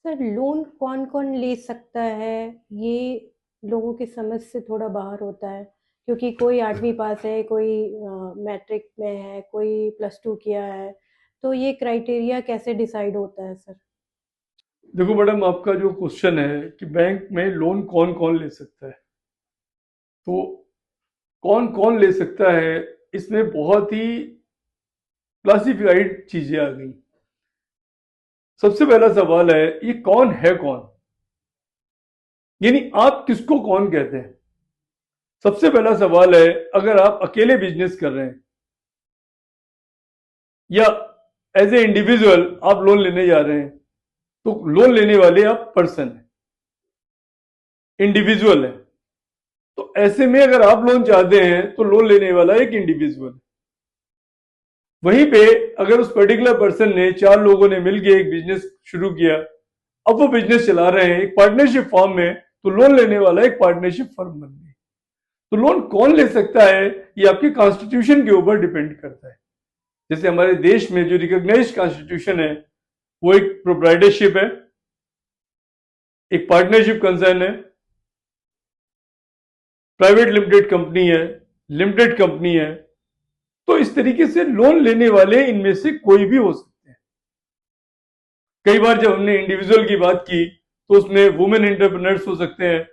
Sir loan कौन कौन ले सकता है? ये लोगों की समझ से थोड़ा बाहर होता है, क्योंकि कोई 8वीं पास है, कोई मैट्रिक में है, कोई +2 किया है। तो ये क्राइटेरिया कैसे डिसाइड होता है सर? देखो मैडम, आपका जो क्वेश्चन है कि बैंक में लोन कौन कौन ले सकता है, तो कौन कौन ले सकता है, इसमें बहुत ही क्लासिफाइड चीजें आ गई। सबसे पहला सवाल है, ये कौन है कौन, यानी आप किसको कौन कहते हैं। सबसे पहला सवाल है, अगर आप अकेले बिजनेस कर रहे हैं या एज ए इंडिविजुअल आप लोन लेने जा रहे हैं, तो लोन लेने वाले आप पर्सन है, इंडिविजुअल है। तो ऐसे में अगर आप लोन चाहते हैं तो लोन लेने वाला एक इंडिविजुअल। वहीं पे अगर उस पर्टिकुलर पर्सन ने, चार लोगों ने मिलकर एक बिजनेस शुरू किया, अब वो बिजनेस चला रहे हैं एक पार्टनरशिप फॉर्म में, तो लोन लेने वाला एक पार्टनरशिप फर्म बन गई। तो लोन कौन ले सकता है, ये आपके कॉन्स्टिट्यूशन के ऊपर डिपेंड करता है। जैसे हमारे देश में जो रिकॉग्नाइज्ड कॉन्स्टिट्यूशन है, वो एक प्रोप्राइटरशिप है, एक पार्टनरशिप कंसर्न है, प्राइवेट लिमिटेड कंपनी है, लिमिटेड कंपनी है। तो इस तरीके से लोन लेने वाले इनमें से कोई भी हो सकते हैं। कई बार जब हमने इंडिविजुअल की बात की, तो उसमें वुमेन एंटरप्रेन्योर्स हो सकते हैं,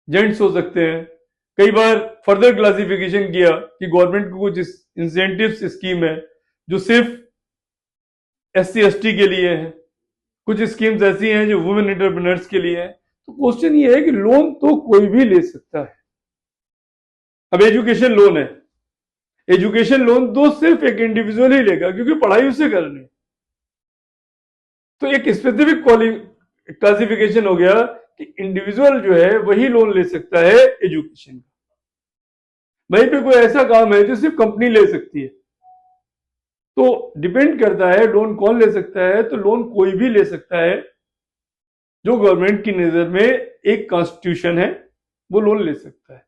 जेंट्स हो सकते हैं। कई बार फर्दर क्लासिफिकेशन किया कि गवर्नमेंट को कुछ इंसेंटिव स्कीम है जो सिर्फ SC ST के लिए है, कुछ स्कीम्स ऐसी हैं जो वुमेन एंटरप्रेन्योर्स के लिए है। तो क्वेश्चन ये है कि लोन तो कोई भी ले सकता है। अब एजुकेशन लोन है, एजुकेशन लोन तो सिर्फ एक इंडिविजुअल ही लेगा, क्योंकि पढ़ाई उसे करनी है। तो एक स्पेसिफिक क्लासिफिकेशन हो गया कि इंडिविजुअल जो है वही लोन ले सकता है एजुकेशन का। वहीं पे कोई ऐसा काम है जो सिर्फ कंपनी ले सकती है। तो डिपेंड करता है लोन कौन ले सकता है। तो लोन कोई भी ले सकता है जो गवर्नमेंट की नजर में एक कॉन्स्टिट्यूशन है, वो लोन ले सकता है।